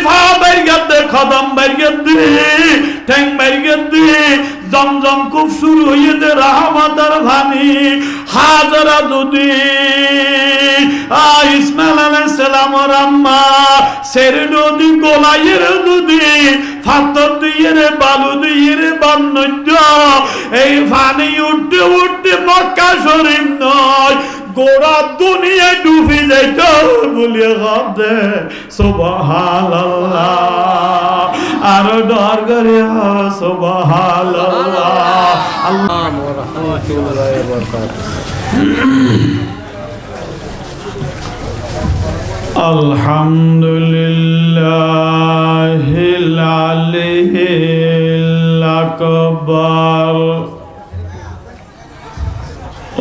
ফা বাইর গেছে কদম বাইর গেছে ঠ্যাং বাইর গেছে জমজম খুব শুরু হইতে রহমতের পানি হাজারা যদি ইসমাইল আলাইহিস সালামের আম্মা সের নদী গোলাইয়ের নদী ফাতর দিয়ে রে বালু দিয়ে রে বান্নজ্য এই পানি উঠতে উঠতে মক্কা শরীফ নয় গোড়া দুনিয়া ডুবে যাইত বলিয়া গাদে সুবহানাল্লাহ আর ডর করে সুবহানাল্লাহ আল্লাহ ওয়া রাহমাতুল্লাহি ওয়া বারাকাতুহু আলহামদুলিল্লাহিল আলিয়্যিল আকবার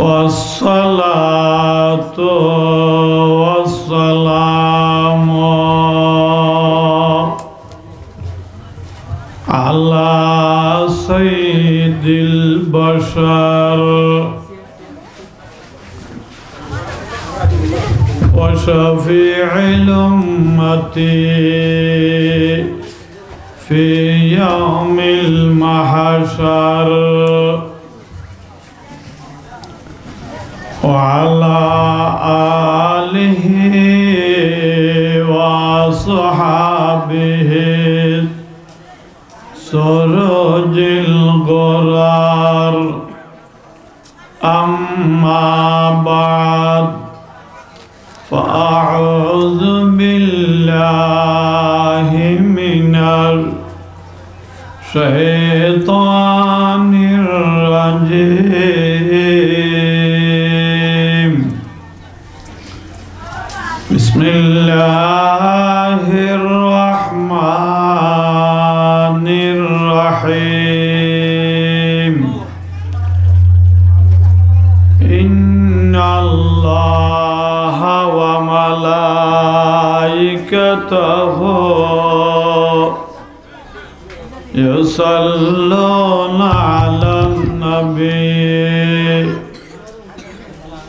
ওয়াসসালাতু ওয়াসসালামু আলা সাইয়্যিদিল বাশার ওয়া শাফি'il উম্মতি ফি ইয়াউমিল মাহশার وعلى آله وصحبه سرج الغرار أما بعد فأعوذ بالله من الشيطان الرجيم بسم الله الرحمن الرحيم إن الله وملائكته يصلون على النبي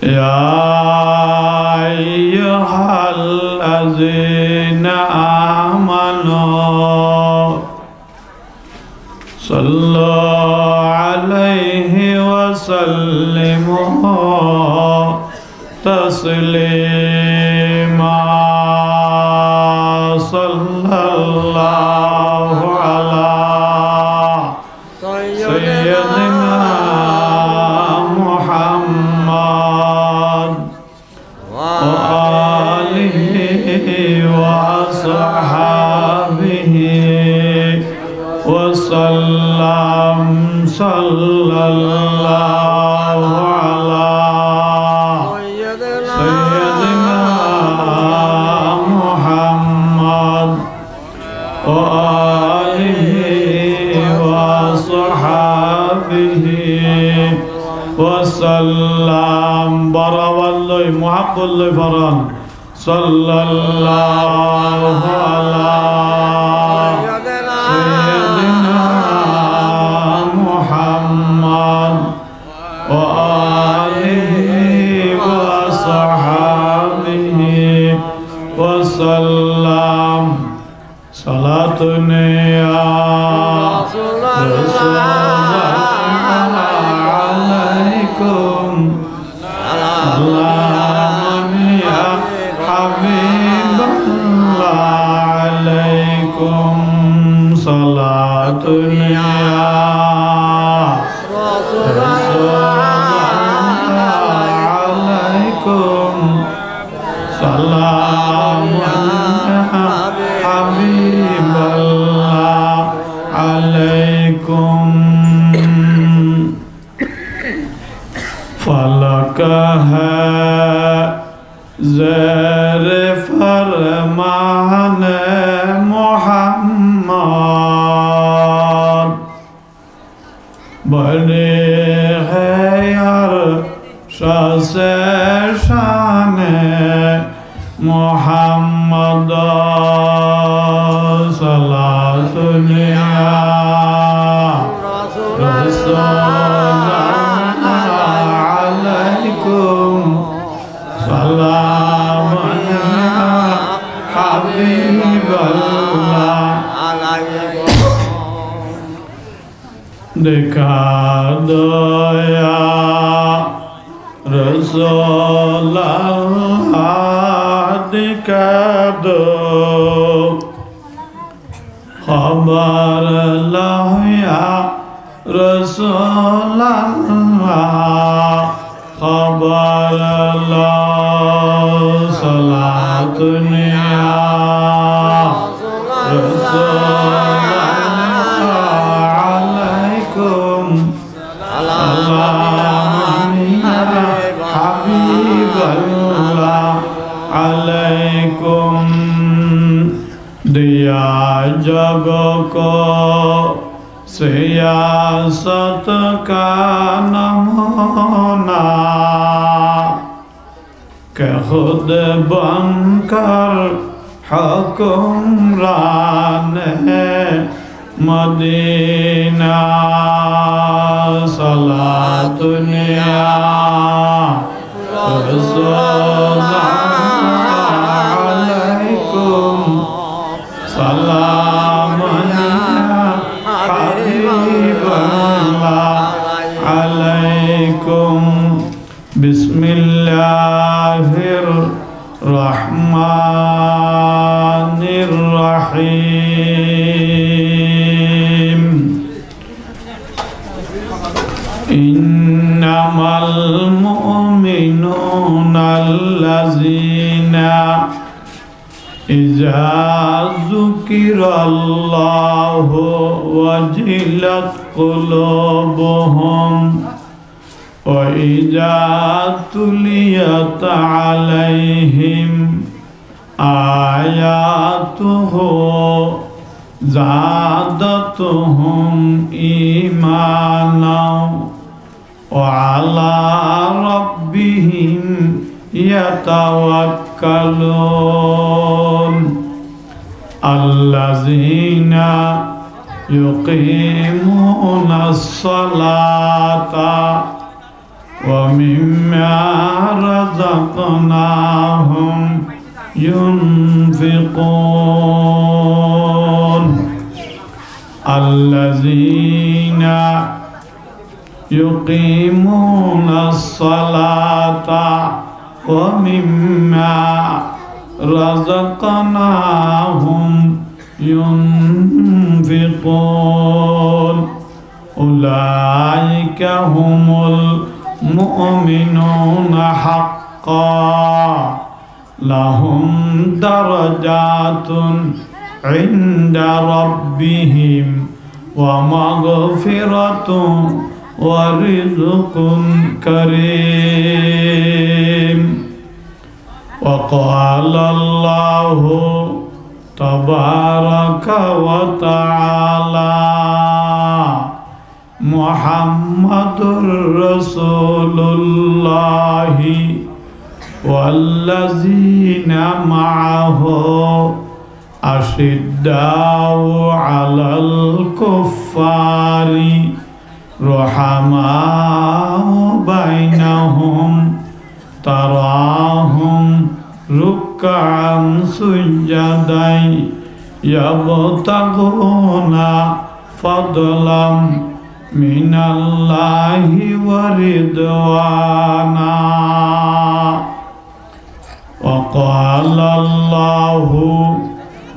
يا أيها الذين آمنوا صلوا عليه وسلموا تسليما صلى الله على سيدنا محمد وآله وصحبه وسلم صلى الله على سيدنا محمد وآله وصحبه وسلم بروالله محق الله فران صلى الله على سيدنا محمد وآله وصحبه وسلم صلاة يا رسول الله عليكم سلام يا حبيب الله عليكم صلاة يا رسول الله عليكم سلام يا حبيب الله عليكم فلك زر فرمان محمد بڑے ہے عرش سے شان محمد صلاة یا رسول سلام يا حبيب الله رسول الهادي كذب خبر الله يا رسول الله خبر الله صلاة يا رسول दिया जग को सियासत का नमूना के खुद बनकर हुक्मरान है मदीना सलात दुनिया سلام حبيب الله عليكم بسم الله الرحمن الرحيم إنما المؤمنون الذين إذا ذكر الله وجلت قلوبهم وإذا تليت عليهم آياته زادتهم إيمانا وعلى ربهم يتوكلون الذين يقيمون الصلاة ومما رزقناهم ينفقون الذين يقيمون الصلاة ومما رزقناهم ينفقون أولئك هم المؤمنون حقا لهم درجات عند ربهم ومغفرة ورزق كريم وقال الله تبارك وتعالى محمد رسول الله والذين معه أشداء على الكفار رحماء بينهم تراهم ركعا سجدا يبتغون فضلا من الله ورضوانا وقال الله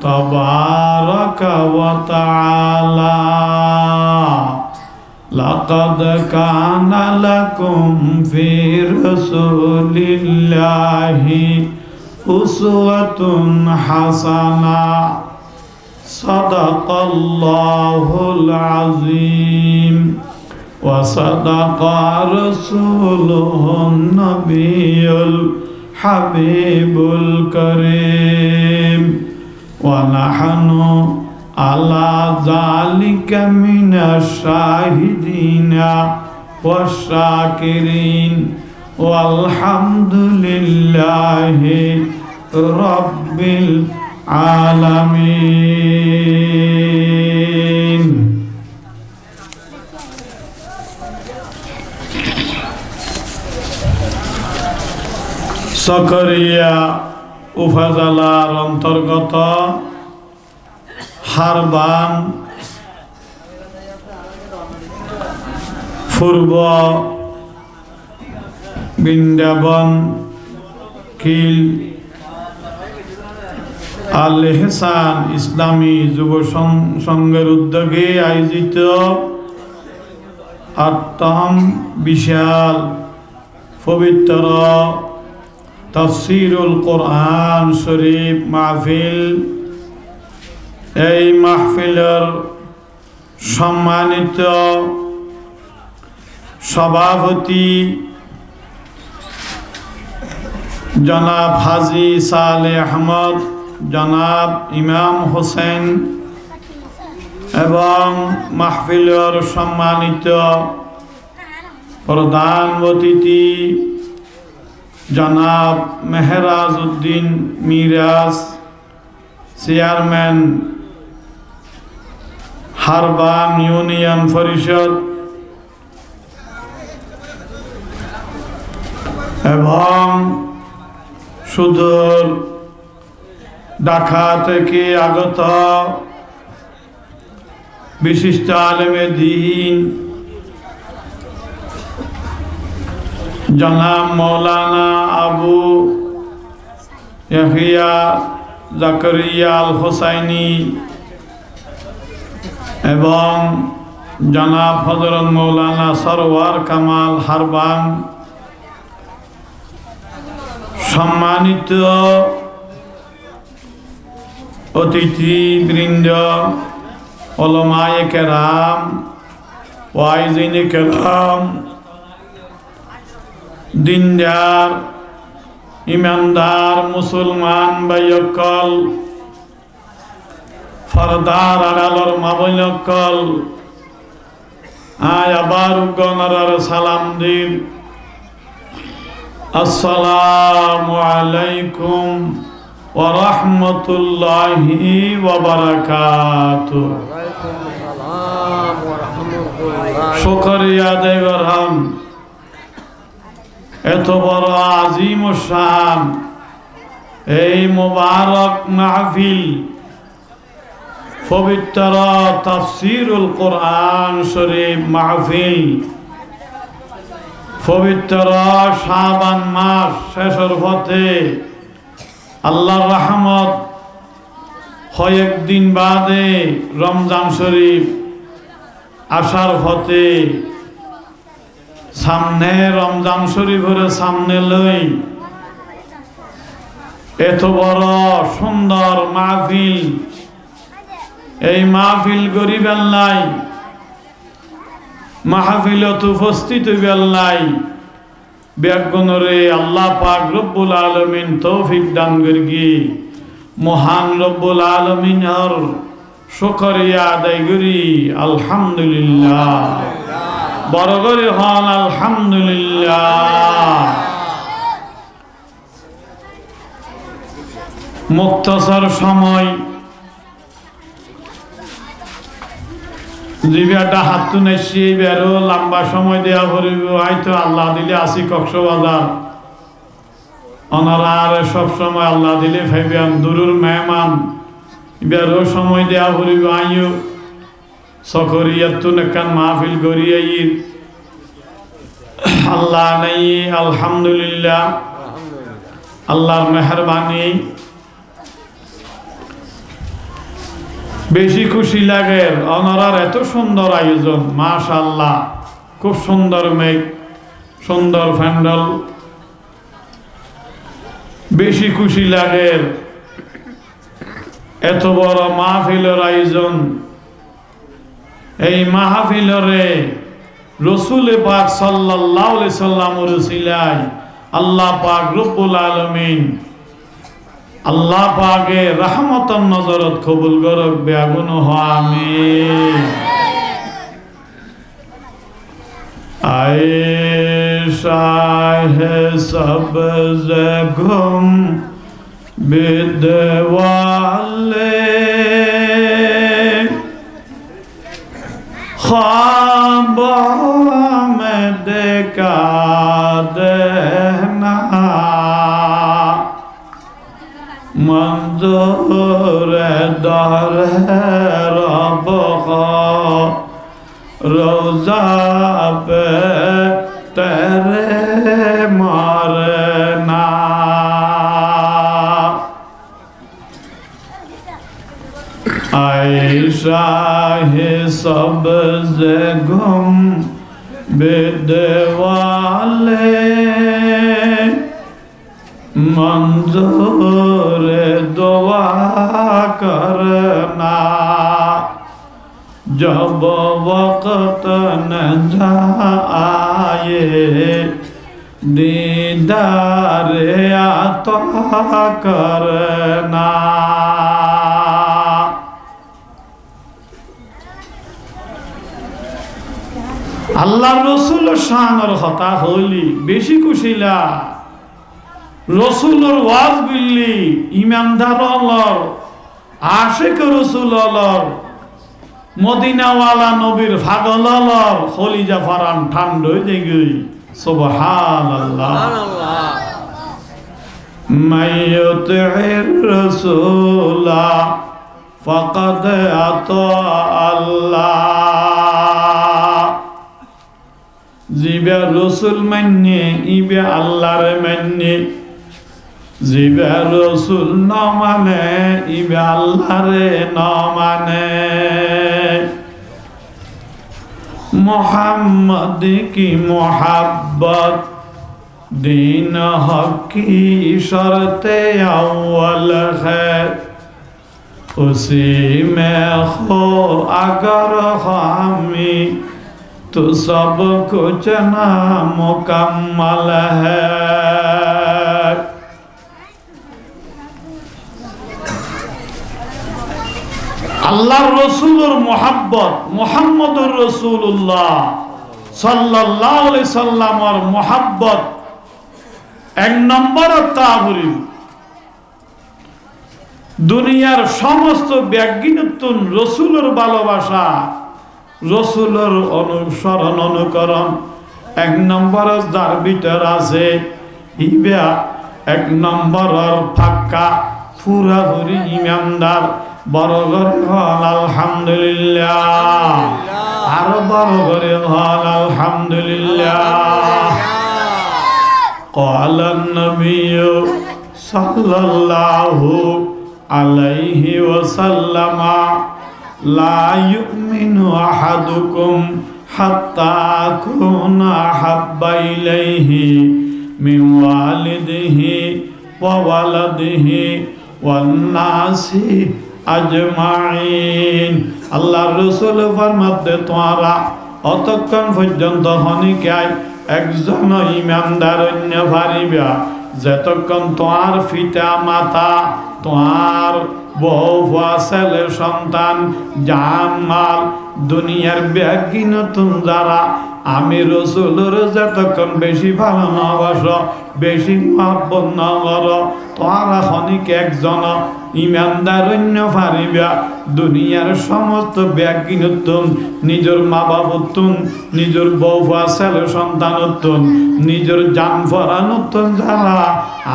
تبارك وتعالى لقد كان لكم في رسول الله أسوة حسنة صدق الله العظيم وصدق رسوله النبي الحبيب الكريم ونحن على ذلك من الشاهدين والشاكرين والحمد لله رب العالمين सकरिया उपজেলার অন্তর্গত হারবান পূর্ব বৃন্দাবন কিল আল এহসান ইসলামী যুব সংঘের উদ্যোগে আয়োজিত আত্মাম বিশাল পবিত্র তাফসীরুল কোরআন শরীফ মাহফিল, এই মাহফিলের সম্মানিত সভাপতি জনাব হাজী সালেহ আহমদ, জনাব ইমাম হোসেন এবং মাহফিলের সম্মানিত প্রধান অতিথি জনাব মেহরাজ উদ্দিন মিরাজ, চেয়ারম্যান হারবান ইউনিয়ন পরিষদ এবং সুদূর ঢাকা থেকে আগত বিশিষ্ট আলেমে দ্বীন জনাব মৌলানা আবু ইয়াহিয়া জাকারিয়া আল হোসাইনি এবং জনাব হযরত মৌলানা সরওয়ার কামাল হারবান, সম্মানিত অতিথিবৃন্দ, উলামায়ে কেরাম, ওয়াইজিনে কেরাম, দিনদার ইমানদার মুসলমান ভাইসকল, ফরদার আড়ালর মা বোনসকল, আয় আবার গণরার সালাম দিন। আসসালামু আলাইকুম ওয়া রাহমাতুল্লাহি ওয়া বারাকাতুহু। শুকরিয়া আদায় করলাম এত বড় আজিম ও শান এই মুবারক মাহফিল, পবিত্র তাফসীরুল কোরআন শরীফ মাহফিল, পবিত্র শাবান মাস শেষের পথে আল্লাহর রহমত কয়েকদিন বাদে রমজান শরীফ আসার পথে সামনে রমজান শরীফের সামনে লই এত বড় সুন্দর মাহফিল, এই মাহফিল গরিবের নাই, মাহফিলত উপস্থিত হইবার নাই, বেগুনরে আল্লাহ পাক রব্বুল আলামিন তৌফিক দান করি। মহান রব্বুল আলামিনের শুকরিয়া আদায় করি। আলহামদুলিল্লাহ, বড় করে হন আলহামদুলিল্লাহ। মুক্তসর সময় জিবিয়াটা হাত তুনেছি, বেরো লম্বা সময় দেওয়া পড়িব, হয়তো আল্লাহ দিলে আসি কক্সবাজার, ওনারা আর সব সময় আল্লাহ দিলে ভাইবেন দূরের মেহমান, বেরো সময় দেওয়া পড়িব, আইও সকরিয়াতুন একখান মাহফিল গড়িয়ে আল্লাহ নাই। আলহামদুলিল্লাহ, আল্লাহর মেহরবানি। বেশি খুশি লাগে ওনার এত সুন্দর আয়োজন, মাশাআল্লাহ, খুব সুন্দর মেঘ, সুন্দর প্যান্ডেল। বেশি খুশি লাগে এত বড় মাহফিলের আয়োজন। এই মাহফিলরে রসুল পাক সাল্লাল্লাহু আলাইহি সাল্লামের উসিলায় আল্লাহ পাক রব্বুল আলামিন আল্লাহ পাকে রহমতন নজরত কবুল করক, বেগুন আমিন। আয়েশাহে সবজ ঘুম বিদওয়ালে ख्वाब में देखा देना मंजूर दर रब रोजा पे तेरे शाहे सबज़ गुंबद वाले मंजूर दुआ करना जब वक्त न जाए दीदार अता करना। আল্লাহ রসুল শানের কথা হইলি বেশি কুশিলা রসুলের ওয়াজ বিল্লি ইমানদার অলর আশিক রসুল অলর মদিনাওয়ালা নবীর ফাগল অলর খলিজা ফারান ঠান্ড হয়ে যাই সুবহানাল্লাহ। মাইয়ুতির রাসূলা ফাকাদ আতা আল্লাহ। জিবা রসুল মান্যে ইবে আল্লাহর মান্যে জিবা রসুল ন মানে ইবে আল্লাহরে ন মানে। मोहम्मद की मोहब्बत दीन हक की शर्त अव्वल है उसी में हो अगर हामी तो सब कुछ ना मुकम्मल है। আল্লাহর রসুলের মোহাব্বত মুহাম্মদুর রাসূলুল্লাহ সাল্লাল্লাহু আলাইহি সাল্লামের মোহাব্বত এক নম্বর তাবরি দুনিয়ার সমস্ত ব্যাজ্ঞানিকতন রসুলের ভালোবাসা রসুলের অনুসরণ অনুকরণ এক নম্বর যার ভিতর আছে ইবা এক নম্বরের ফাক্কা পুরাপুরি ইমানদার বড় করে হল আলহামদুলিল্লাহ আরো বড় করে হল আলহামদুলিল্লাহ। قال النبي صلى الله عليه وسلم لا يؤمن أحدكم حتى أكون أحب إليه من والده وولده والناس আজমাইন। আল্লাহর রাসূল ফরমাতে তোমরা অতক্ষণ পর্যন্ত হনিকায় একজন ইমানদার অন্য পারিবা যতক্ষণ তোমার পিতা মাতা তোমার বউ ছেলে সন্তান জান মাল দুনিয়ার ব্যাগিনতুন যারা আমি রসুলের যতক্ষণ বেশি ভালো না বাসো বেশি মহব্বত না করো তোমরা হনিক একজন ইমানদার অন্য পারিবা দুনিয়ার সমস্ত ব্যাগিনতুন নিজের মা বাবুতুন নিজের বউ ছেলে সন্তানতুন নিজের জান ফরানুতুন যারা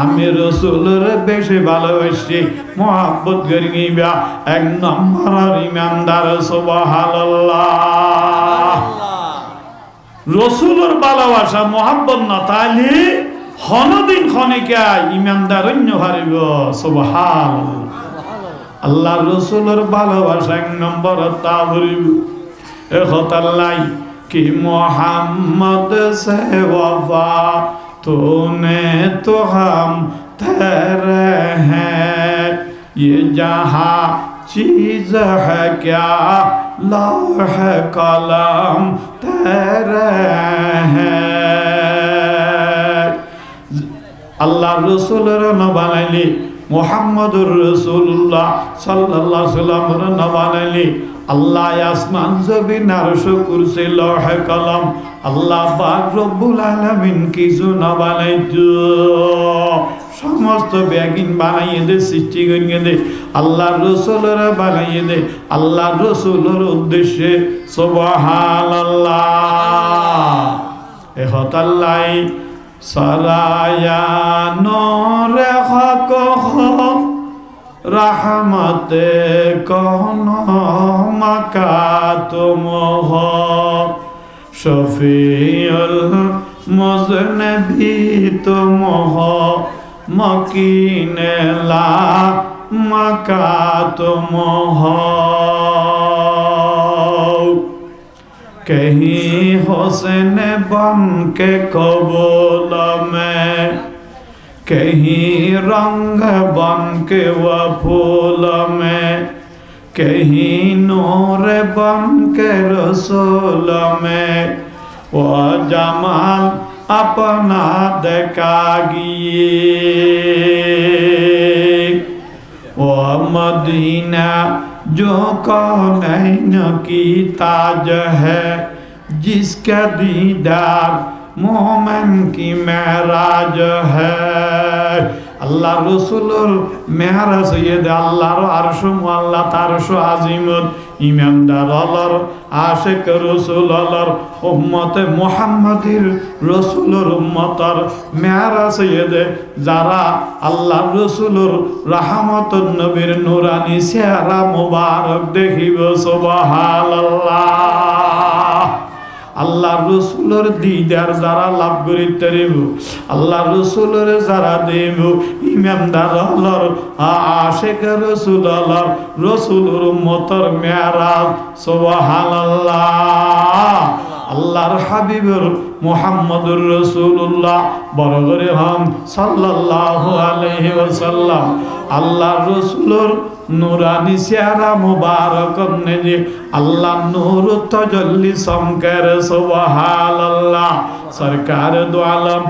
আমি রসুলের বেশি ভালোবাসি মহব্বত করি নিবা এক নম্বর ইমানদার সুবহানাল্লাহ। রসুলের ভালোবাসা মহব্বত না তাইলে হনদিন খনিকা ইমানদার অন্য হারিব সুবহানাল্লাহ। আল্লাহ রসুলের ভালোবাসা এক নম্বর তা হরিব এখতাল্লাই কি মোহাম্মদ সে ওয়াফা तूने तो हम तेरे हैं ये जहाँ चीज है क्या लौह कलम तेरे हैं। अल्लाह रसूल नबानाइली मुहम्मदुर रसूलुल्लाह सल्लल्लाहु अलैहि वसल्लम नबानाइली আল্লাহ আসমান জমিন আরশ কুরসি লৌহ কলম আল্লাহ পাক রব্বুল আলামিন কিছু না বানাইতো সমস্ত ব্যাগিন বানাইয়ে দে সৃষ্টি করিয়ে দে আল্লাহ রাসূলরা বানাইয়ে দে আল্লাহ রাসূলের উদ্দেশ্যে সুবহানাল্লাহ। এহতাল্লাই সারায়া নূরে হক रहमते कौन मकातुम हो शफीउल मुज़नबी तुम हो मकीने ला मकातुम हो। कहीं हुस्न बन के कबूल में, कहीं रंग बन के वह फूल में, कहीं नूर बन के रसूल में, वह जमाल अपना दिखाइए। वह मदीना जो कौनैन की ताज है, जिसका दीदार मोमिन की मेराज है। আল্লাহ রসুলের মেরাজ হইয়ে আল্লাহর আরশ মুআল্লা তারশ আজিমত ইমানদার আল্লাহর আশিক রসুল আল্লাহর উম্মতে মুহাম্মাদির রসুলের উম্মতর মেরাজ হইয়ে যারা আল্লাহর রসুলের রাহমাতুন নবীর নূরানি চেহারা মুবারক দেখিব সুবহানাল্লাহ। আল্লাহ রসুলের দিদার যারা লাভ করিতে পারিব, আল্লাহ রসুলের যারা দেব ইমানদার আল্লাহর আশিক রসুল আল্লাহর রসুলের উম্মতের মেরাজ সুবহানাল্লাহ। আল্লাহর হাবিবুর মুহাম্মদুর রাসূলুল্লাহ বরগরে হাম সাল্লাল্লাহু আলাইহি ওয়াসাল্লাম আল্লাহর রাসূলের নূরানি চেহারা মুবারক নেজে আল্লাহ নূর তাজাল্লি সমকার সুবহানাল্লাহ। সরকার দো আলম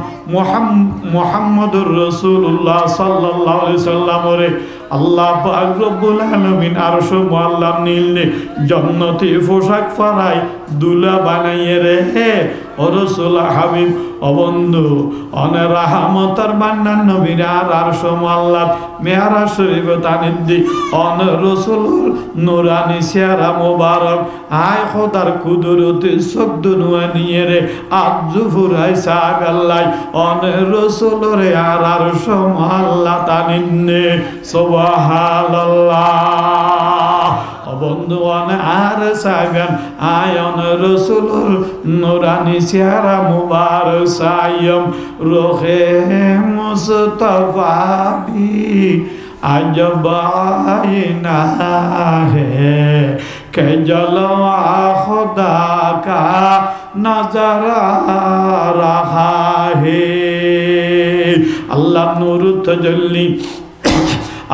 মুহাম্মদুর রাসূলুল্লাহ সাল্লাল্লাহু আলাইহি ওয়াসাল্লাম রে আল্লাহ পাক রব্বুল আলামিন আরশ মুআল্লা নীলে জান্নাতি পোশাক পরাই দুলা বানাইয়ে রে ও রাসূল হাবিব ও বন্ধু অনে রাহমতের বান্দার নবীর আরশ মুআল্লা মেরাজ শরীফ তানিদি অন রাসূলুর নূরানি চেহারা মুবারক আয় খোদার কুদরতে সব দুনিয়া নিয়ে রে আজু ফুরাই সাগাল্লাই অন রাসূলুর আরশ মুআল্লা তানিনে সুবহানাল্লাহ। বন্ধু আর সাগান আয়ন রসুলুর নূরানি চেহারা মুবারক সায়ম রোহে মুস্তাফা ভি আজব আয়না হে কে জলওয়া খুদা কা নজর রহা হে। আল্লাহ নূর তাজাল্লি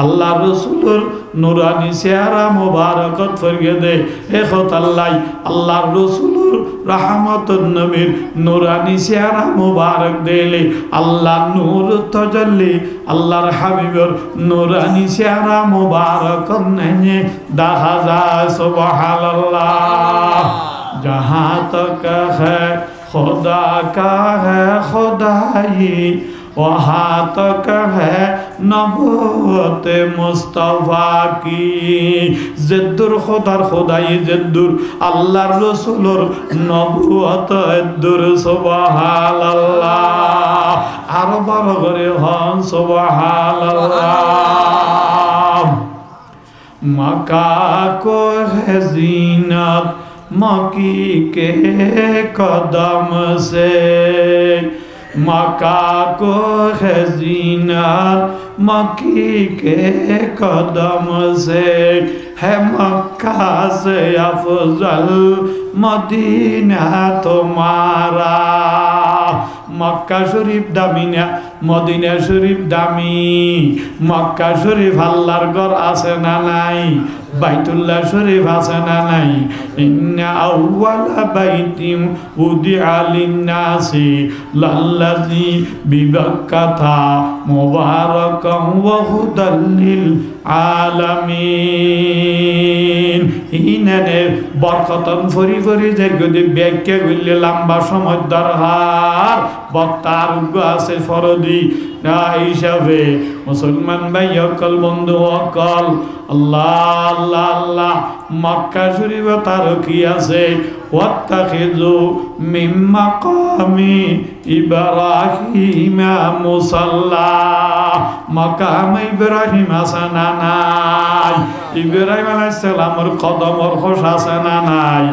আল্লাহ রসুলের নূরানি চেহারা মুবারকত ফরগে দে এখত আল্লাহ আল্লাহর রসুলের রাহমাতুন নবীর নূরানি চেহারা মুবারক দেলে আল্লাহ নূর তাজাল্লি আল্লাহর হাবিবের নূরানি চেহারা মুবারকত নেনে দেখা যায় সুবহানাল্লাহ। जहाँ तक है खुदा का है खुदाई वहाँ तक है नबूवत मुस्तफा की। जिद्दुर खुदार खुदाई जिद्दुर अल्लाहर रसूलुर नबूवत इद्दुर सुबहानाल्लाह। आरो बড় করে হন सुबहानाल्लाह। मक्का को है जीनत मक्की के कदम से, मक्का को है जीनत मक्की के कदम से, है मक्का से अफजल मदीना तुम्हारा। मक्का शरीफ दामी ना मदीना शरीफ दामी। मक्का शरीफ আল্লাহর ঘর আছে না নাই? বাইতুল্লাহ শরীফ আছে না নাই? ইন্না আউওয়ালা বাইতিন উদিআ লিন-নাসি লাল্লাযী বিবাক্কাতা মুবারাকান ওয়া হুদাল লিল আলামিন। ইনানে বরকতন ফরি ফরি যদি ব্যাখ্যা করলে লম্বা সময় দরকার বক্তার আছে ফরদি না হিসাবে মুসলমান ভাই অকল বন্ধু অকল আল্লাহ আল্লাহ আল্লাহ। মক্কা শরীফে তার কি আছে? ওয়াত্তাখিযু মিন মাকামি ইব্রাহিম মুসাল্লা। মাকাম ইব্রাহিম আছে না নাই? ইব্রাহিম আলাইহিস সালামের কদমর খোশ আছে না নাই?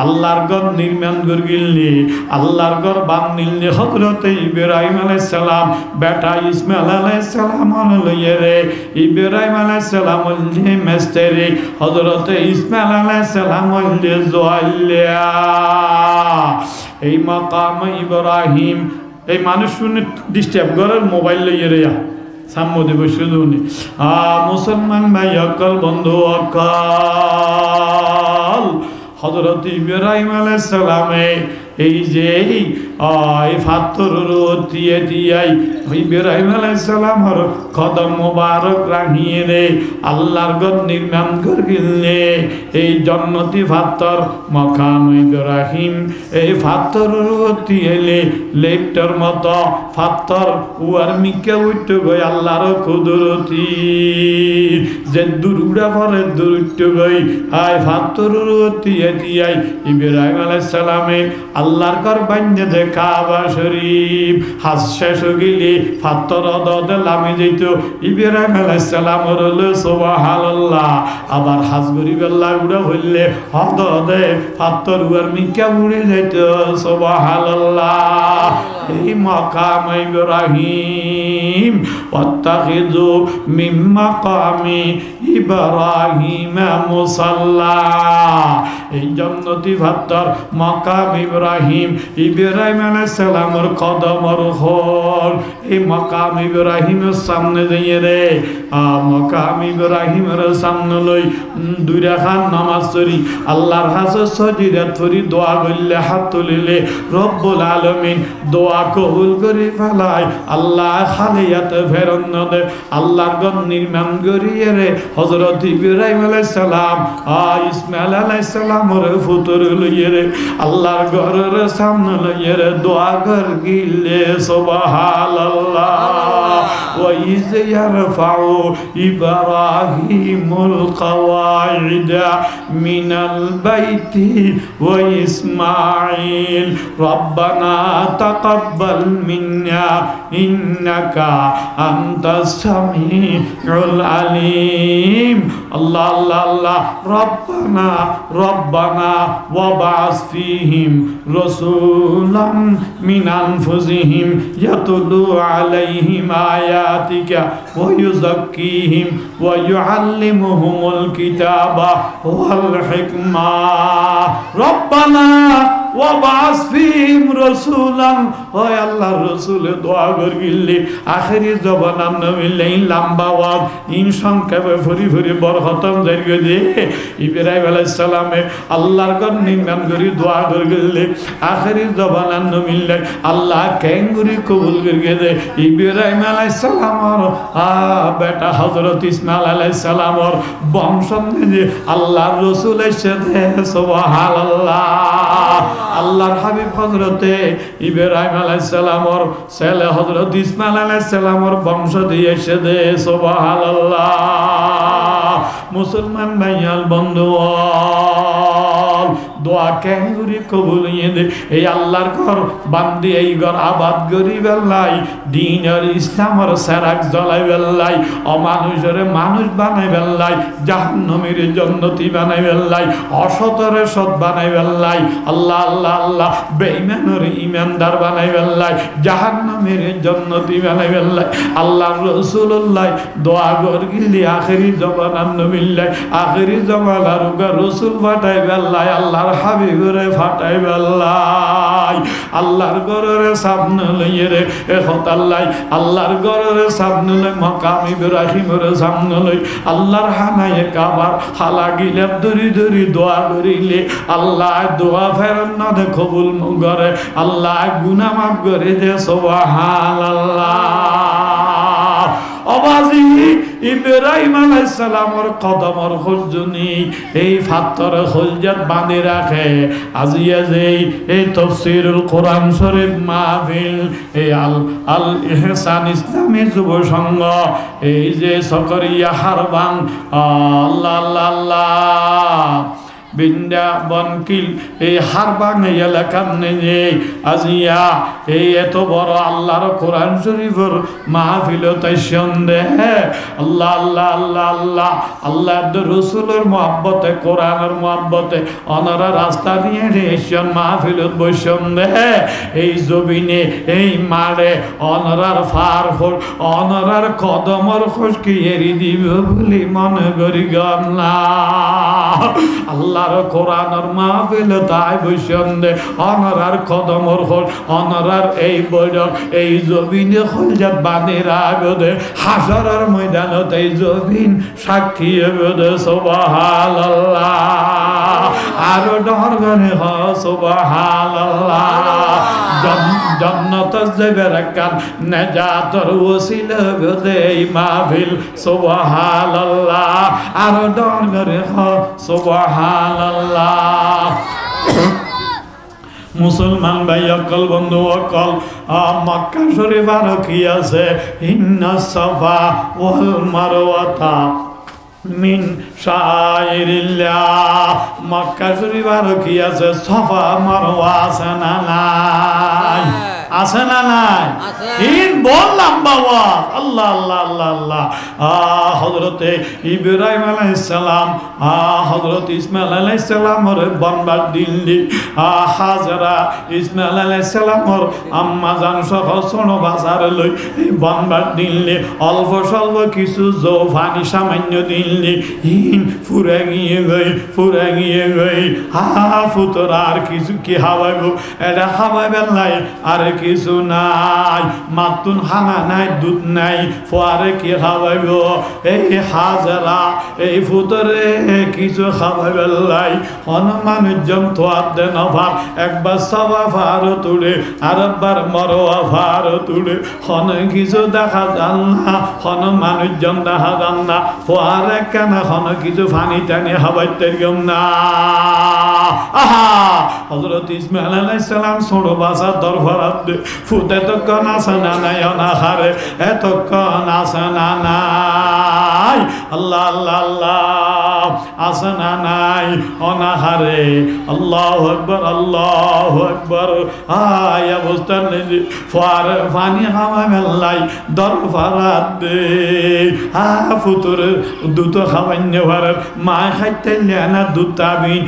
আল্লাহর ঘর নির্মাণ করগিলনি, আল্লাহর ঘর বান্দিলনি হযরত ইব্রাহিম আলাইহিস সালাম বেটা ইসমাইল আলাইহিস সালাম লইয়ে রে। ইব্রাহিম আলাইহিস সালাম হইলে মিস্ত্রি, হযরত ইসমাইল আলাইহিস সালাম হইলে জোয়ালিয়া। এই মাকাম ইব্রাহিম, এই মানুষ শুনে ডিস্টার্ব করার মোবাইল লইয়ে রে সাম্মদে বসে দুনি। মুসলমান ভাই অকল বন্ধু অকল, হযরত ইব্রাহিম আলাইহিস সালামে এই যে এই পাথরের দিয়ে দিয়াই ইব্রাহিম আলাইহিস সালামের কদম মোবারক রাখিয়ে রে আল্লাহর ঘর নির্মাণ করগিলনে। এই জান্নাতি পাথর মাকাম ইব্রাহিম, এই পাথরের দিয়েলে লেপটার মতো পাথর উয়ার মিকে উঠতে গই আল্লাহর কুদরতি। যে দূর উড়া পরে দূর উঠতে গই আয় পাথরের দিয়ে দিয়াই ইব্রাহিম আলাইহিস সালামে আল্লাহর ঘর বান্ধে দে কাবা শরীফ। হাজ শেষ গিলি পাথর দদ লামি যেত ইব্রাহিম আলাইহিস সালামের সুবহানাল্লাহ। আবার হাজ গরিবেল্লাহ উড়া হইলে হদ দে পাথর উয়ার মিকা উড়ে যেত সুবহানাল্লাহ। এই মাকাম ইব্রাহিম ওয়াত্তাখিযু মিন মাকামি ইব্রাহিম মুসাল্লা। এই জান্নাতি পাথর মাকাম ইব্রাহিম, ইব্রাহিম আলাইহিস সালামের কদমর খোল। এই মাকাম ইব্রাহিমের সামনে যাইয়ে রে মাকাম ইব্রাহিমের সামনে লই দুই রাকাত নামাজ পড়ি আল্লাহর কাছে সাজদা করি দোয়া করলে হাত তুলিলে রব্বুল আলামিন দোয়া কবুল করে ফেলায়। আল্লাহ খালিয়াত ফেরত না দে। আল্লাহর ঘর নির্মাণ করিয়ে রে হযরত ইব্রাহিম আলাইহিস সালাম ইসমাইল আলাইহিস সালামের পুত্র লইয়ে রে আল্লাহর ঘরের সামনে লইয়ে রে দোয়া কর গিলে সুবহানাল্লাহ। ওয়া ইয ইয়ারফাউ ইব্রাহিমুল কওয়াইদা মিনাল বাইতি ওয়া ইসমাঈল রব্বানা তাকাব্বাল মিন্না ইন্নাকা আনতাস সামিউল আলিম। আল্লাহ আল্লাহ আল্লাহ রব্বানা রব্বানা ওয়াবাস ফীহিম রাসূলাম মিন আনফুসিহিম ইয়াতুলু আলাইহিম আয়াতিকা ওয়া ইউযাক্কিহিম ওয়া ইউআল্লিমুহুমুল কিতাবা ওয়াল হিকমা। রব্বানা ওয়াবাস ফীহিম রাসূলান। ওই আল্লাহর রাসূলে দোয়া করগিল্লি আখেরি জবানান নমিলে লম্বা ওয়াজ ইন সংক্ষেপে ফরি ফরি বরকতম জায়গা দে। ইব্রাহিম আলাইহিস সালামে আল্লাহর ঘর নির্মাণ করি দোয়া করগিল্লি আখেরি জবানান নমিলে আল্লাহ কেঙ্গুরি কবুল করগে দে। ইব্রাহিম আলাইহিস সালামর বেটা হযরত ইসমাইল আলাইহিস সালামর বংশ যে আল্লাহর রাসূল এসে দে সুবহানাল্লাহ। আল্লাহর হাবিব হযরতে ইব্রাহিম আলাইহিস সালামর ছেলে হযরত ইসমাইল আলাইহিস সালামর বংশ দিয়ে এসে দে সুবহানাল্লাহ। মুসলমান ভাইয়াল বন্ধু দোয়া কেঙ্গুরি কবুল হইয়ে দে। এই আল্লাহর ঘর বান্দি এই ঘর আবাদ করি বেল্লাই দিন আর ইসলামর সেরাক জ্বলাই বেল্লাই অমানুষরে মানুষ বানাই বেল্লাই জাহান্নামের জান্নাতি বানাই বেল্লাই অসতরে সৎ বানাই বেল্লাই আল্লাহ আল্লাহ আল্লাহ বেঈমানের ঈমানদার বানাই বেল্লাই জাহান্নামের জান্নাতি বানাই বেল্লাই। আল্লাহ রাসূলুল্লাহ দোয়া করগিলি আখেরি জবানান নবিল্লাহ আখেরি জমানার রাসূল ফাটাই বেল্লাই আল্লাহর হাবিবরে ফাটাই বেল্লাই। আল্লাহর ঘরের সামনে লইয়ে রে এখতাল্লাই আল্লাহর ঘরের সামনে লই মাকাম ইব্রাহিমের সামনে লই আল্লাহর হানায়ে কাবার হালা গিলে দরি দরি দোয়া করিলে আল্লাহ দোয়া ফেরত না দে কবুল করে আল্লাহ গুনাহ মাফ করে দে সুবহানাল্লাহ। অবাজি ইব্রাহিম আলাইহিস সালামের কদমর খুজনি এই পাথর খুলজাত বাঁধে রাখে আজিয়া যেই এই তাফসীরুল কোরআন শরীফ মাহফিল এই আল ইহসান ইসলামী যুব সংঘ এই যে সকরিয়া হারবাং আল্লাহ আল্লাহ আল্লাহ বৃন্দাবনকিল এই হারবাং এলাকার নেই আজিয়া এই এত বড় আল্লাহর কোরআন শরীফের মাহফিল তাই সন্দেহ আল্লাহ আল্লাহ আল্লাহ আল্লাহ আল্লাহ রসুলের মহব্বতে কোরআনের মহব্বতে অনারা রাস্তা দিয়ে রেশন মাহফিল বৈসন্দেহ এই জমিনে এই মারে অনরার ফার অনরার কদমর খুশকি এরি দিব বলি মনে করি গল্লা আল্লাহর কোরআনের মাহফিল তাই বৈসন্দে অনরার কদমর অনরার এই বৈঠক এই জমিনে খলজাত বানের আগদে হাসরের ময়দানত এই জমিন সাক্ষী হবে সুবহানাল্লাহ আরো ডর গনে হ সুবহানাল্লাহ জান্নাত জেবেরাকান নাজাতর ওসিলা গদে মাহফিল সুবহানাল্লাহ আরো ডর গনে হ সুবহানাল্লাহ মুসলমান ভাই অকল বন্ধু অকল মক্কা শরীফ আর কি আছে ইন্না সাফা ওয়াল মারওয়াতা মিন শাইরিল্লাহ মক্কা শরীফ আর কি আছে সাফা মারওয়া আছে না নাই আছে না নাই ইন বললাম বাবা আল্লাহ আল্লাহ আল্লাহ আল্লাহ হযরতে ইব্রাহিম আলাইহিস সালাম হযরত ইসমাঈল আলাইহিস সালামর বনবাস দিল্লি হাজরা ইসমাঈল আলাইহিস সালামর আম্মা জান সহ সোনো বাজার লই বনবাস দিল্লি অল্প স্বল্প কিছু জোফানি সামান্য দিল্লি ইন ফুরে গিয়ে গই ফুতর আর কিছু কি হাওয়াইবো এটা হাওয়াইবেন নাই আর কিছু নাই মাতুন হানা নাই দুধ নাই ফোয়ারে কি খাওয়াইব এই হাজারা এই ফুতরে কিছু খাওয়াইবেন নাই হনুমানুজন তোয়ার দেন অভাব একবার সবা ফার তুলে আর একবার মরোয়া ফার তুলে হন কিছু দেখা যান না হনুমানুজন দেখা যান না ফোয়ারে কেন হন কিছু ফানি টানি হাওয়াইতে গেম না আহা হযরত ইসমাঈল আলাইহিস সালাম ছোট বাচ্চা দরবারাত ফুতে তো কোন আছে না নাই অনাহারে এত কোন আছে না নাই আল্লাহ আল্লাহ আল্লাহ আছে না নাই অনাহারে আল্লাহু আকবার আয় অবস্থান নেই ফার ফানি হাওয়া মেলাই দরবারাত দে ফুতুর দুধ খাওয়ান্য ভারে মা খাইতে না দুধ তাবিন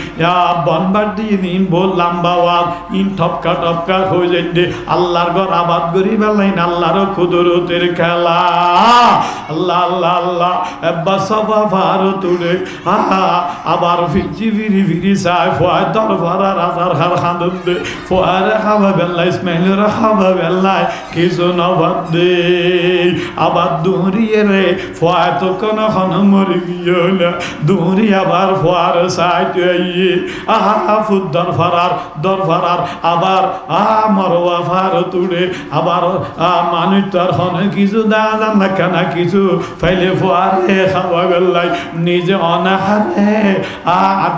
বনবার দিয়ে দিন বললাম বাবা ইন টপকা হয়ে যাইতে আল্লাহর ঘর আবাদ করি বেলাইন আল্লাহর কুদরতের খেলা আল্লাহ আল্লাহ আল্লাহ এবার সবা ফার তুলে আবার ফিরছি ফিরি চাই ফোয়ার দরবারা রাজার খার খাদম দে ফোয়ারে খাবা বেল্লাই ইসমাইলের খাবা বেল্লাই কিছু নবাদ দে আবার দৌড়িয়ে রে ফোয়ার তো কোনো খন মরি গিয়ে দৌড়ি আবার ফোয়ার চাইতে ফুট দরফারার আবার মরওয়া ফার তুলে আবার মানুষ তার হনে কিছু দেওয়া যান না কেন কিছু ফাইলে ফোয়ারে খাওয়া গেল্লাই নিজে অনাহারে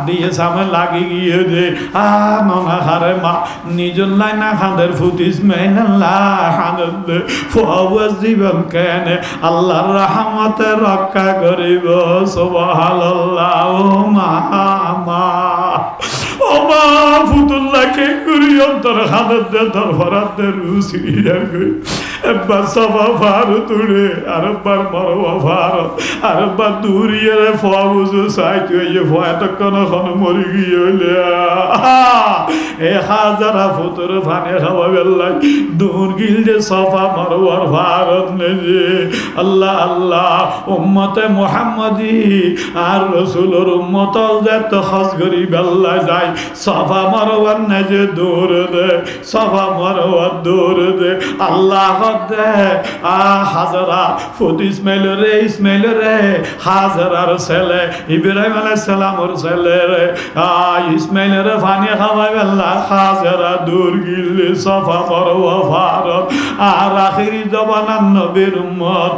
দিয়ে সামনে লাগি গিয়ে দে ননাহারে মা নিজের লাই না খাদের ফুটিস মেনাল্লাহ ফোয়াজ জীবন কেন আল্লাহর রহমতে রক্ষা করিব সুবহানাল্লাহ ও মা ও মা ফুতুল্লাহকে করি অন্তর হাতের দে দরবারাত দে রুসি একবার সবা ফার তুলে আরেকবার মরওয়া ফার আরেকবার দূরিয়ে রে ফোয়া বুঝু সাইতে হইয়ে ফোয়া তখন মরি গিয়ে হইলে এ হাজারা ফুতুর ফানে খাওয়া বেল্লাই দূর গিলদে সফা মরওয়ার ভারত নেজে আল্লাহ আল্লাহ উম্মতে মুহাম্মাদি আর রাসূলের উম্মত যত খাস করি বেল্লাই যায় সফা মরওয়ার নেজে দূর দে সফা মরওয়ার দূর দে আল্লাহ দে হাজারা ফুত ইসমাইল রে হাজারার ছেলে ইব্রাহিম আলাইহিস সালামের ছেলে রে ইসমাইল রে পানি খাওয়াই আল্লাহ হাজারা দূর গিলে সফা মরওয়া ফারত আর আখিরি জবানার নবীর উম্মত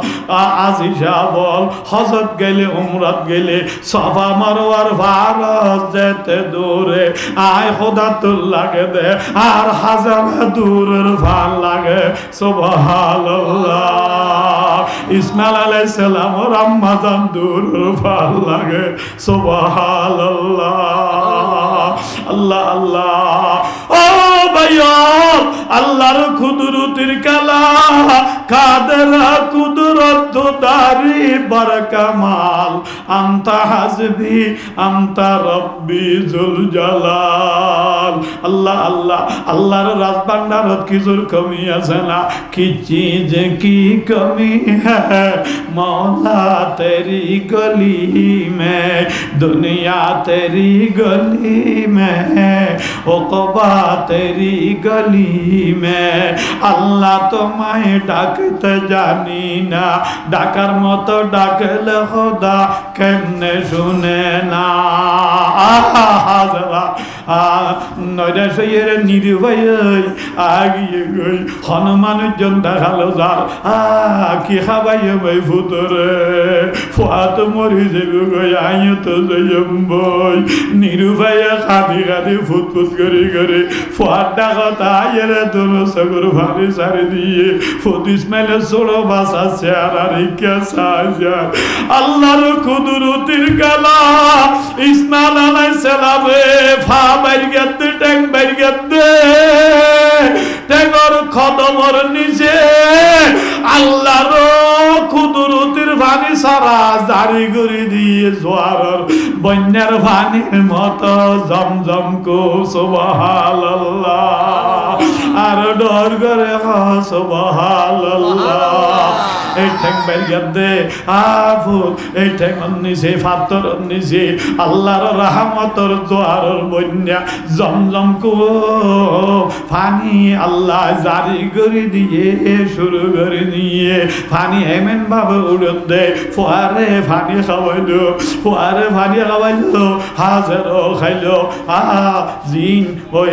আজিজা বল হজরত গেলে উমরাত গেলে সফা মরওয়ার ফারত যেতে দূরে আয় খোদা তোর লাগে দে আর হাজারা দূরের ভাল লাগে সুবহানাল্লাহ ইসমাইল আলাইহিস সালাম ওর আম্মা জান দূর ভাল লাগে সুবহানাল্লাহ আল্লাহ আল্লাহ ও ভাইয়া আল্লাহর কুদরতের কালা কাদরা কুদরত দারি বরকামাল আনতা হাসবি আনতা রব্বি জুল জালাল আল্লাহ আল্লাহ আল্লাহর রাজ ভান্ডারত কিছুর কমি আছে না কি চीज की कमी है मौला तेरी गली में दुनिया तेरी गली में उक़बा तेरी गली में अल्लाह तुम्हें डाकते जानी ना डाकर मत डाकले खुदा केमने सुने ना हाजरा नयरा शेर निरवय आगिए गई हनुमान जंदा খালো যার কি খাবাই ভাই ফুতরে ফুয়াত মরি যাবে গই আইও তো যাইম বই নিরুভাইয়া খাদি খাদি ফুটফুট করে ফুয়ার ডাকতা আইরে দোনো সগর ভারি সারি দিয়ে ফুট ইসমাইলের ছোড়ো বাসা চেহারা রেখে সাজার আল্লাহর কুদরতের কালা ইসমাইল আলাইহিস সালামে ফা বাইর গেতে ট্যাং বাইর গেতে ট্যাঙ্গর খদমর নিচে আল্লাহর কুদরতের পানি সারা জারি করে দিয়ে জোয়ারের বন্যার পানির মতো জমজম কো সুবহানাল্লাহ আর ডর করে সুবহানাল্লাহ এই ঠ্যাং বেরিয়ে দে আফু এই ঠ্যাং নিচে ফাতর নিচে আল্লাহর রহমতের জোয়ারের বন্যা জমজম কো পানি আল্লাহ জারি করে দিয়ে শুরু করে নিয়ে পানি এমন ভাবে উড়ত দে ফোয়ারে পানি খাওয়াইলো ফোয়ারে পানি খাওয়াইলো হাজারো খাইলো জিন ওই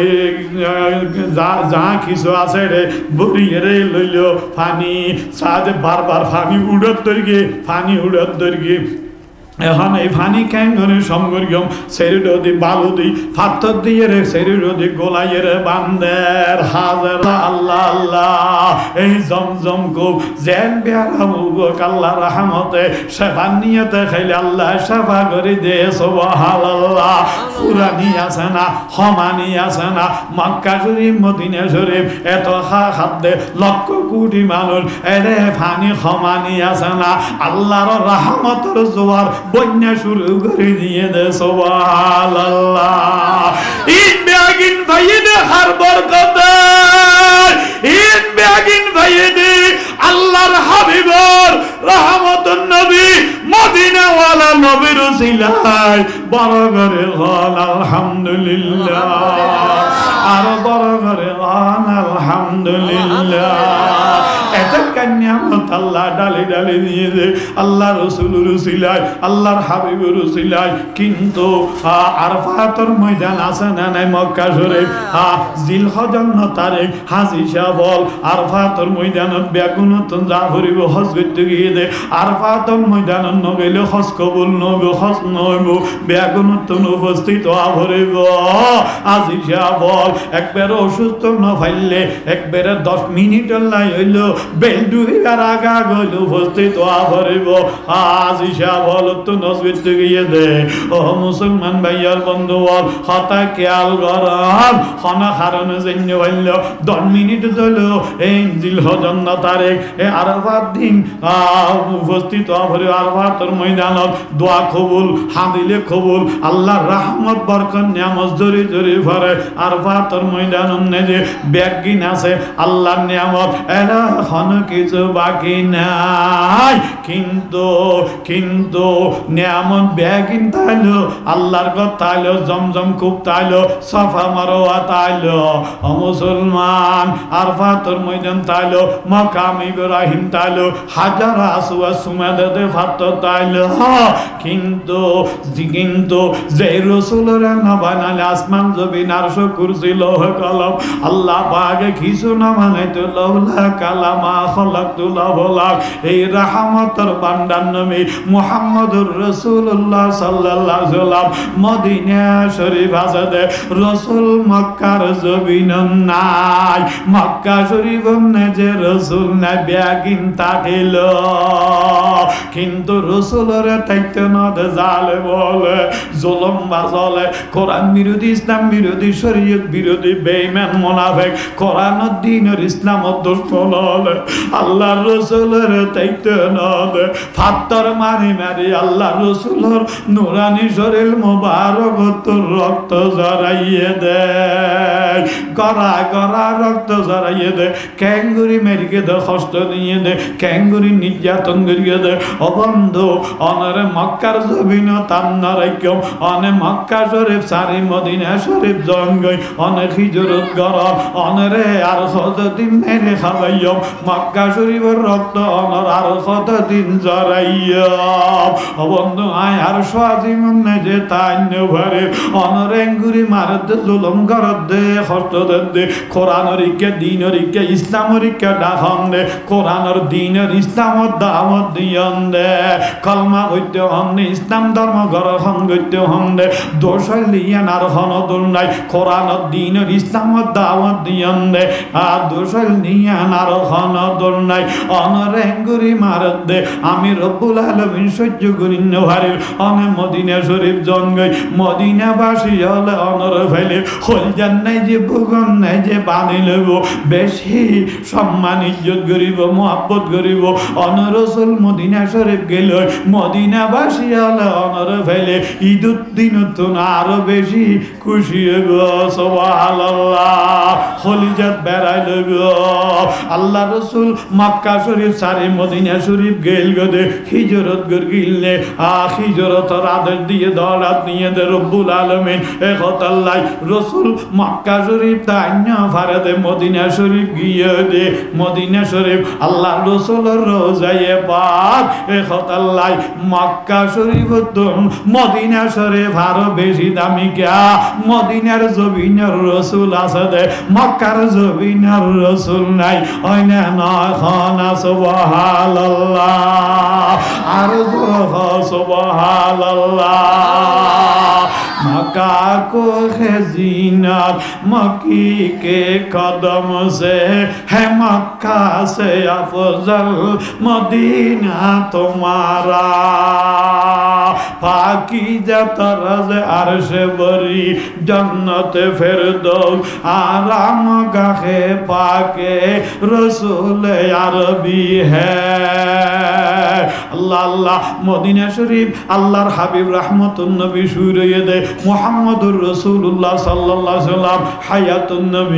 যা কিছু আছে রে বুড়িয়ে রে লইলো পানি সাথে বারবার পানি উড়ত দরগে পানি উড়ত দরগে এখন এই ফানি ক্যাঙ্গনে সমগরিয়ম শরীর দি বালু দি ফাত্তর দিয়ে রে শরীর দি গোলাইয়ের বান্দের হাজার আল্লাহ আল্লাহ এই জমজম কো জেন বেয়ারা মুবক আল্লাহ রহমতে শেফা নিয়তে খাইলে আল্লাহ শেফা করে দে সুবহানাল্লাহ পুরানি আছে না হমানি আছে না মক্কা শরীফ মদিনা শরীফ এত খাদ্যে লক্ষ কোটি মানুষ এরে ফানি হমানি আছে না আল্লাহর রহমতের জোয়ার বন্যা শুরু করে দিয়ে দে সুবহানাল্লাহ ইন বেগিন ভাইদে হার বরকত ইন বেগিন ভাইদে আল্লাহর হাবিবর রহমতুন নবী মদিনা ওয়ালা নবীর উসিলায় বড় করে গান আলহামদুলিল্লাহ আর বড় করে গান আলহামদুলিল্লাহ এত কান্নামত আল্লাহ ডালি ডালি দিয়ে দে আল্লাহ রাসূলুর উসিলায় আল্লাহর হাবিবের উসিলায় কিন্তু আরাফাতের ময়দান আছে না নাই মক্কা শরীফ জিলহজ্জার তারিখ হাজী শাবল আরাফাতের ময়দানত বেগুনত যা ভরিব হজ করতে গিয়ে দে আরাফাতের ময়দানত নগেলে হজ কবুল নব হজ নব বেগুনত উপস্থিত ভরিব হাজী শাবল একবার অসুস্থ ন ফাইলে একবারে 10 মিনিট লাই হইল বেলডুহিবার আগা গইল উপস্থিত ভরিব হাজী শাবল তো নজবিত গিয়ে দে ও মুসলমান ভাইয়ার বন্ধু বল হতা খেয়াল গরম হনা কারণে জন্য হইল 10 মিনিট হইল এই জিলহজ্জার তারিখ এই আরাফাত দিন উপস্থিত ভরি আরাফাতের ময়দানত দোয়া কবুল হাদিলে কবুল আল্লাহর রহমত বরকত নিয়ামত জরি জরি ভরে আরাফাতের ময়দানত নেজে ব্যাগিন আছে আল্লাহর নিয়ামত এরা হন কিছু বাকি নাই কিন্তু নিয়ামত ব্যাগিন তাইলো আল্লাহর কথা তাইলো জমজম কূপ তাইলো সাফা মারওয়া তাইলো মুসলমান আরাফাতের ময়দান তাইলো মাকাম ইব্রাহিম তাইলো হাজার আসওয়াদ সুমাদে ফাত তাইলো কিন্তু যে রাসূলের না বানালে আসমান জমিন আরশ কুরসি লৌহ কলম আল্লাহ পাকে কিছু না বানাইতো লাউলা কালামা খলাকতুল আফলাক এই রাহমাতের ভান্ডার নবী মুহাম্মদুর রাসূলুল্লাহ সাল্লাল্লাহু আলাইহি ওয়াসাল্লাম মদিনা শরীফ আছে রাসূল মক্কার জমিন নাই মক্কা শরীফ যে রাসূল না ব্যাগিন তাকিল কিন্তু রাসূলের দায়িত্ব না জালে বলে জুলুম বাজলে কোরআন বিরোধী ইসলাম বিরোধী শরীয়ত বিরোধী বেঈমান মুনাফিক কোরআন ও দ্বীনের ইসলাম ও দুশমন হলে আল্লাহর রাসূলের দায়িত্ব না ফাত্তর মারি মারি আল্লাহর রাসূলের নূরানি শরীর মুবারক তোর রক্ত ঝরাইয়ে দে গড়া গড়া রক্ত ঝরাইয়ে দে ক্যাঙ্গুরি মেরিকে দে কষ্ট দিয়ে দে ক্যাঙ্গুরি নির্যাতন করিয়ে দে অবন্ধু অনরে মক্কার জমিন তান্না রাখম অনে মক্কা শরীফ সারি মদিনা শরীফ জঙ্গই অনে খিজরত গরম অনরে আর কতদিন মেরে খাওয়াইম মক্কা শরীফের রক্ত অনর আর কতদিন জড়াইম অবন্ধু আয় আর স্বাধীন যে তাইন্য ভরে অনরেঙ্গুরি মারতে জুলুম করত দে কষ্ট দে কোরআনের ইকে দ্বীনের ইকে ইসলামের ইকে ডাকন দে কোরআনের দ্বীনের ইসলামের দাওয়াত দিয়ন দে কলমা কইতে হন্নে ইসলাম ধর্ম গ্রহণ করতে হন্নে দোষল লিয়ান আর হনদুল নাই কোরআনের দ্বীনের ইসলামের দাওয়াত দিয়ন দে আর দোষল লিয়ান আর হনদুল নাই অনরেঙ্গুরি মারত দে আমি রব্বুল আলামিন সহ্য করি নহারির অনে মদিনা শরীফ জঙ্গই মদিনাবাসী হলে অনর ফেলে হল জান্নাই যে ভুগন নাই যে বানি লব বেশি সম্মান ইজ্জত করিব মুহাব্বত করিব অনর রাসূল মদিনা শরীফ গেল মদিনাবাসী হলে অনর ফেলে ঈদুর দিন তো আরো বেশি খুশি হব সুবহানাল্লাহ খলিজাত বেড়াই লব আল্লাহ রাসূল মক্কা শরীফ সারি মদিনা শরীফ গেল গদে হিজরত গিলনে হিজরতের আদেশ দিয়ে দৌলত নিয়ে দে রব্বুল আলামিন একতাল্লাহ রাসূল মক্কা শরীফ তাইনা ফারাদে মদিনা শরীফ গিয়ে দে মদিনা শরীফ আল্লাহ রাসূলের রোজায়ে পাক একতাল্লাহ মক্কা শরীফ তো মদিনা শরীফ আরো বেশি দামি কে মদিনার জমিনের রাসূল আছে দে মক্কার জমিনের রাসূল নাই ওইনা নয় খানা সুবহানাল্লাহ আর সুবহানাল্লাহ मक्का को है जीनत मक्की के कदम से है मक्का से अफजल मदीना तुम्हारा पाकीज़ा तरज़ अर्श बरी जन्नत फिरदौस आराम गाहे पाके रसूल अरबी है अल्लाह अल्लाह मदीना शरीफ अल्लाहर हबीब रहमतुन नबी शुरिये दे मुहम्मदुर रसूलुल्लाह सल्लल्लाहु अलैहि वसल्लम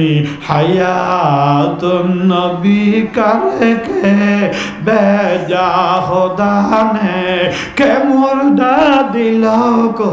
हयातुन नबी करके बेजा खुदा ने के मुर्दा दिलों को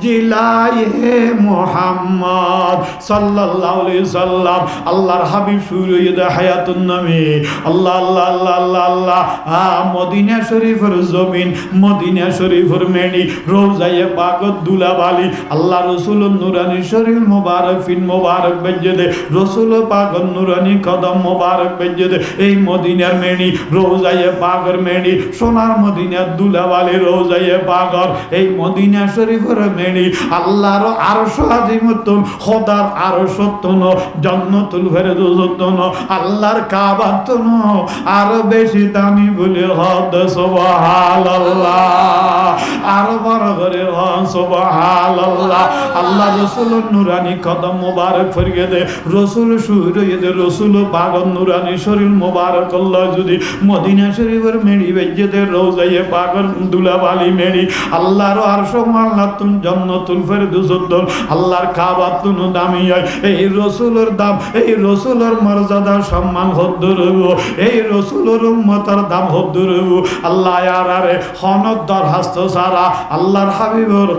जिलाए मुहम्मद सल्लल्लाहु अलैहि वसल्लम अल्लाहर हबीब शुरिये दे हयातुन नबी अल्लाह अल्लाह अल्लाह अल्लाह अल्लाह मदीना शरीफर जमीन मदीना शरीफर मेनी रोजाए पाकत दुला बाली अल्लाह रसूल नूरानी शरीर मुबारक फिन मुबारक बेजे दे रसूल पाक नूरानी कदम मुबारक बेजे दे ए मदीनार मेनी रोजाए पाकर मेनी सोनार मदीनार दुला बाली रोजाए पाकर ए मदीना शरीफर मेनी अल्लाहर आरश आजिमतुन खुदार आरशतुन जन्नतुल फिरदौसतुन अल्लाहर काबातुन आरो बेशी दामी বলে হদ সুবহানাল্লাহ আরো বড় করে হন সুবহানাল্লাহ আল্লাহ রাসূলুর নূরানি কদম মোবারক ফরিয়ে দে রাসূল শুইয়ে দে রাসূল পাক নূরানি শরীর মোবারক আল্লাহ যদি মদিনা শরীফের মেড়ি বেজে দে রওজায়ে পাকের দুলাবালি মেড়ি আল্লাহর আরশ মাল্লাতুন জান্নাতুল ফিরদৌসুল আল্লাহর কাবাতুন দামি এই রাসূলের দাম এই রাসূলের মর্যাদা সম্মান হদ্দুর এই রাসূলের উম্মতের দাম হদ্দুর আল্লাহ ইয়ারে খনত দরখাস্ত সারা আল্লাহর হাবিবর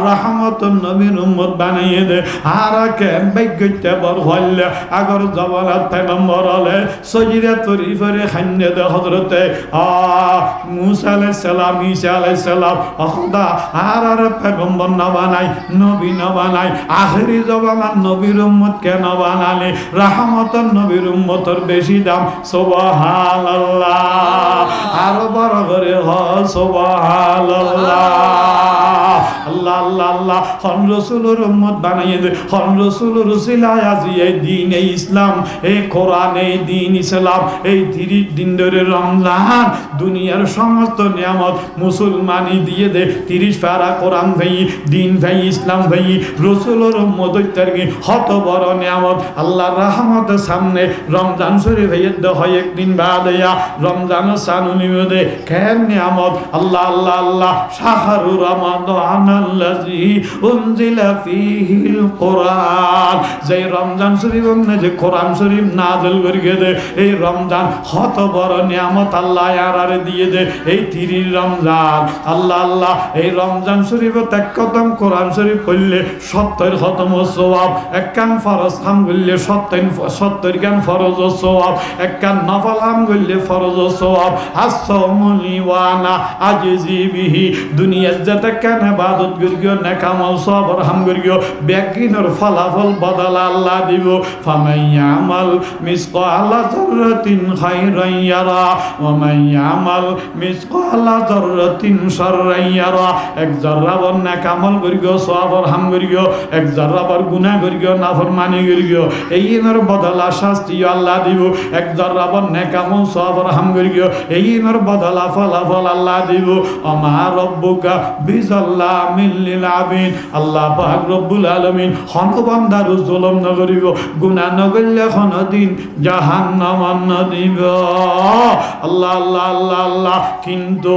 রহমতুন নবীর উম্মত বানিয়ে দে আর কেন বাইগতে বর হল্লে আগর জবানাত পয়গম্বর আলে সজিদা তরিফরে খান্নে দে হযরত হযরতে মুসা আলাইহিস সালাম ঈসা আলাইহিস সালাম খোদা আর পয়গম্বর না বানাই নবী না বানাই আখেরি জমানার নবীর উম্মত কেন বানালে রাহমাতান নবীর উম্মতের বেশি দাম সুবহানাল্লাহ আর বড় করে সুবহানাল্লাহ আল্লাহ আল্লাহ আল্লাহ হন রাসূলের উম্মত বানাইয়ে দে হন রাসূলের উসিলায় আজ এই দ্বীন এই ইসলাম এই কোরআন এই দ্বীন ইসলাম এই 30 দিন ধরে রমজান দুনিয়ার সমস্ত নিয়ামত মুসলমানি দিয়ে দে 30 পারা কোরআন ভাই দ্বীন ভাই ইসলাম ভাই রাসূলের উম্মত হইতারকি কত বড় নিয়ামত আল্লাহর রহমতের সামনে রমজান শরীফ হইতে হয় একদিন বাদেয়া রমজান সানুনি দে কেন নিয়ামত আল্লাহ আল্লাহ আল্লাহ শাহরু রমাদানাল্লাযী উনজিলা ফীহিল কোরআন যে রমজান শরীফ যে কোরআন শরীফ নাযিল করিয়ে দে এই রমজান কত বড় নিয়ামত আল্লাহ আর দিয়ে দে এই 30 রমজান আল্লাহ আল্লাহ এই রমজান শরীফে এক কদম কোরআন শরীফ পড়লে 70 খতম সওয়াব এক কান ফরজ খাম করলে 70 কান ফরজ সওয়াব এক কান নফল খাম করলে ফরজ সওয়াব আসসামুলি ওয়ানা আজিজি বিহি দুনিয়ার যত কান ইবাদত করিও নেকামল সবর হাম করিও বেকিনর ফলাফল বদলা আল্লাহ দিব ফামাইয়ামাল মিসকালা যাররাতিন খায়রান ইয়ারা ওয়া মাইয়ামাল মিসকালা যাররাতিন শাররান ইয়ারা এক যারা বর নেকামল করিও সবর হাম করিও এক যারা বর গুনাহ করিও নাফরমানি করিও এইনর বদলা শাস্তি আল্লাহ দিব এক যারা বর নেকামল সবর হাম করিও এইনর বদলা ফলাফল আল্লাহ দিব আমা রব্বুকা বিজাল্লামিল লিল আবিদ আল্লাহ পাক রব্বুল আলামিন হন বান্দার জুলম না করিব গুনাহ না করলে কোনদিন জাহান্নাম না দিব আল্লাহ আল্লাহ আল্লাহ আল্লাহ কিন্তু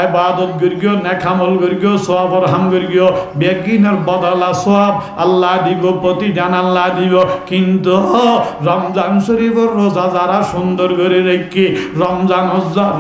ইবাদত করিও নেকামল করিও সওয়াব হাম করিও বেগিনের বদলা সওয়াব আল্লাহ দিব প্রতিদান আল্লাহ দিব কিন্তু রমজান শরীফের রোজা যারা সুন্দর করে রেখে রমজান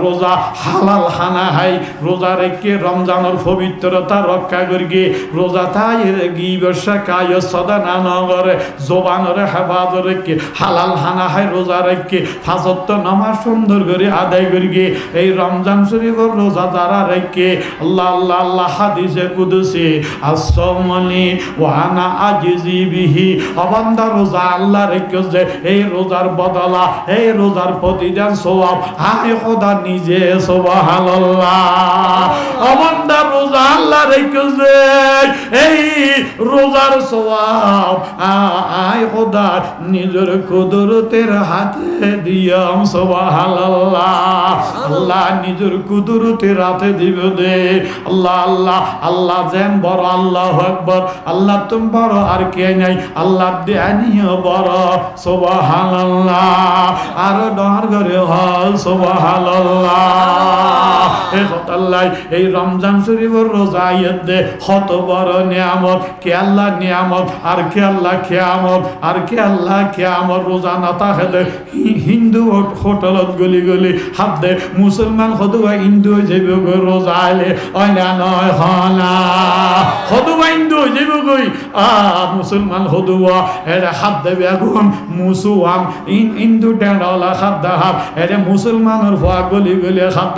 রোজা হালাল খানা খাই রোজা রেখে রমজানের পবিত্রতা রক্ষা করিয়ে রোজা তাই গিবসা কায় সদা না নগরে জবানের হেফাজত রেখে হালাল খানা খাই রোজা রেখে ফাজত নামাজ সুন্দর করে আদায় করিয়ে এই রমজান শরীফের রোজা যারা রেখে আল্লাহ আল্লাহ আল্লাহ হাদিসে কুদসি আসসামনি ওয়া আনা আজিজি বিহি অবান্দা রোজা আল্লাহ রেখে যে এই রোজার বদলা এই রোজার প্রতিদান সওয়াব আয় খোদা নিজে সুবহানাল্লাহ অবান্দা রোজা আল্লাহ রেখে যে এই রোজার সওয়াব আয় খোদা নিজের কুদরতের হাতে দিয়াম সুবহানাল্লাহ আল্লাহ নিজের কুদরতের হাতে দিব দে আল্লাহ আল্লাহ আল্লাহ যেন বড় আল্লাহু আকবার আল্লাহ তুমি বড় আর কে নাই আল্লাহ দেয়ানিও বড় সুবহানাল্লাহ আর ডর করে হল সুবহানাল্লাহ এই আল্লাহ এই রমজান শরীফের রোজা আইতে কত বড় নিয়ামত কে আল্লাহ নিয়ামত আর কে আল্লাহ কিয়ামত আর কে আল্লাহ কিয়ামত রোজা না তাহলে হিন্দু হোটেলত গলি গলি হাত দে মুসলমান হদুয়া হিন্দু যাইব গই রোজা আইলে অনা নয় হনা হদুয়া হিন্দু যাইব গই মুসলমান হদুয়া এরা হাত দেবে আগুন মুসুয়াম হিন্দু ডেন্ডলা হাত দা হাত এরা মুসলমানের ভয়া গলি গলি হাত